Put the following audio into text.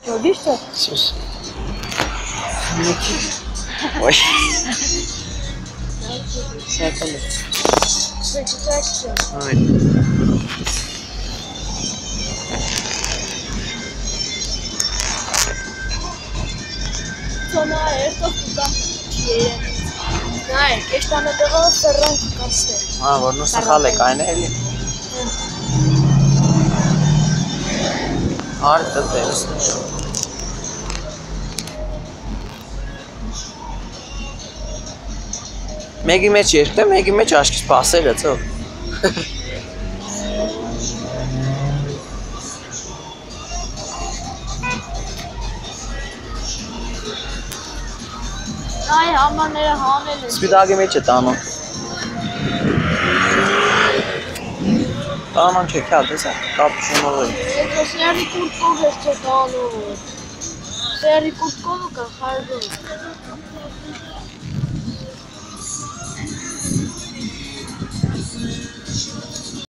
Gördün işte. Sus. Oy. Serkalı. Aynen. Insomma, esto sta Dai, che stanno però ferrando caste. Ah, vorno sakale kayneli. Artık deriz. Մեգի մեջ երկտե, մեգի մեջ աշկիս պասերը ծով։ Ay, hamanları hamile. Սպիտակի մեջ է տանում։ Տանում չեքյալ, տեսա, կապուշոնով է։ Это серый куртков есть тանում. Серый куртков как харгу.